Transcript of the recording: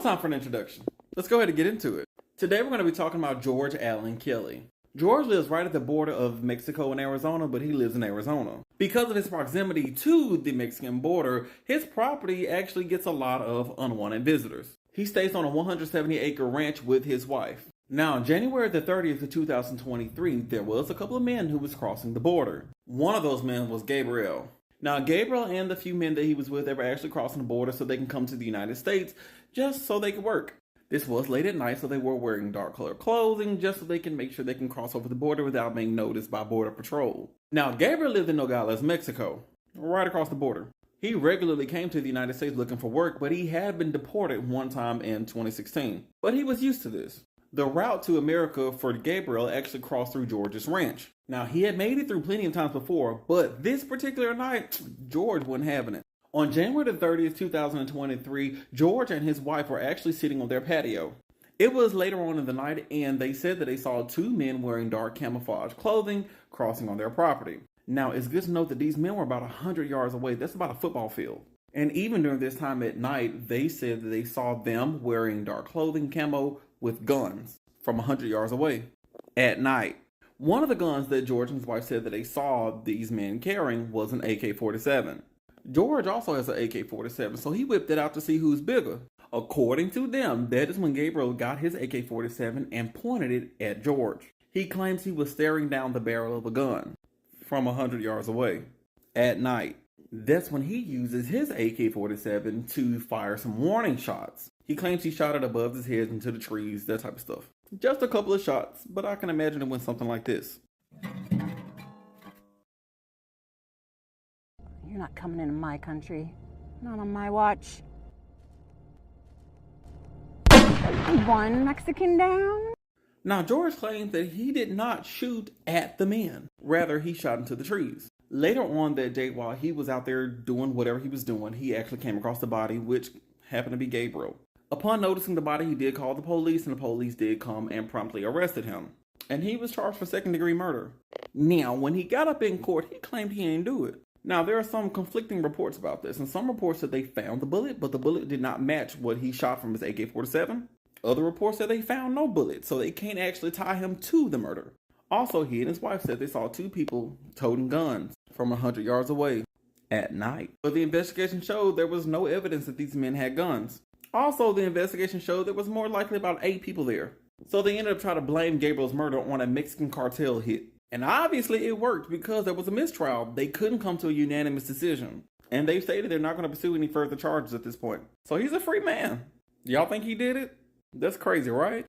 time for an introduction. Let's go ahead and get into it. Today we're going to be talking about George Allen Kelly. George lives right at the border of Mexico and Arizona, but he lives in Arizona. Because of his proximity to the Mexican border, his property actually gets a lot of unwanted visitors. He stays on a 170-acre ranch with his wife. Now, on January the 30th of 2023, there was a couple of men who was crossing the border. One of those men was Gabriel. Now, Gabriel and the few men that he was with, they were actually crossing the border so they can come to the United States just so they could work. This was late at night, so they were wearing dark colored clothing just so they can make sure they can cross over the border without being noticed by Border Patrol. Now, Gabriel lived in Nogales, Mexico, right across the border. He regularly came to the United States looking for work, but he had been deported one time in 2016. But he was used to this. The route to America for Gabriel actually crossed through George's ranch. Now, he had made it through plenty of times before, but this particular night, George wasn't having it. On January the 30th, 2023, George and his wife were actually sitting on their patio. It was later on in the night, and they said that they saw two men wearing dark camouflage clothing crossing on their property. Now, it's good to note that these men were about 100 yards away. That's about a football field. And even during this time at night, they said that they saw them wearing dark clothing, camo, with guns from 100 yards away at night. One of the guns that George and his wife said that they saw these men carrying was an AK-47. George also has an AK-47, so he whipped it out to see who's bigger. According to them, that is when Gabriel got his AK-47 and pointed it at George. He claims he was staring down the barrel of a gun from 100 yards away at night. That's when he uses his AK-47 to fire some warning shots. He claims he shot it above his head into the trees, that type of stuff. Just a couple of shots, but I can imagine it went something like this. You're not coming into my country. Not on my watch. One Mexican down. Now, George claims that he did not shoot at the men. Rather, he shot into the trees. Later on that day, while he was out there doing whatever he was doing, he actually came across the body, which happened to be Gabriel. Upon noticing the body, he did call the police, and the police did come and promptly arrested him. And he was charged for second-degree murder. Now, when he got up in court, he claimed he didn't do it. Now, there are some conflicting reports about this, and some reports said they found the bullet, but the bullet did not match what he shot from his AK-47. Other reports said they found no bullet, so they can't actually tie him to the murder. Also, he and his wife said they saw two people toting guns from 100 yards away at night. But the investigation showed there was no evidence that these men had guns. Also, the investigation showed there was more likely about 8 people there. So they ended up trying to blame Gabriel's murder on a Mexican cartel hit. And obviously it worked because there was a mistrial. They couldn't come to a unanimous decision. And they stated they're not going to pursue any further charges at this point. So he's a free man. Y'all think he did it? That's crazy, right?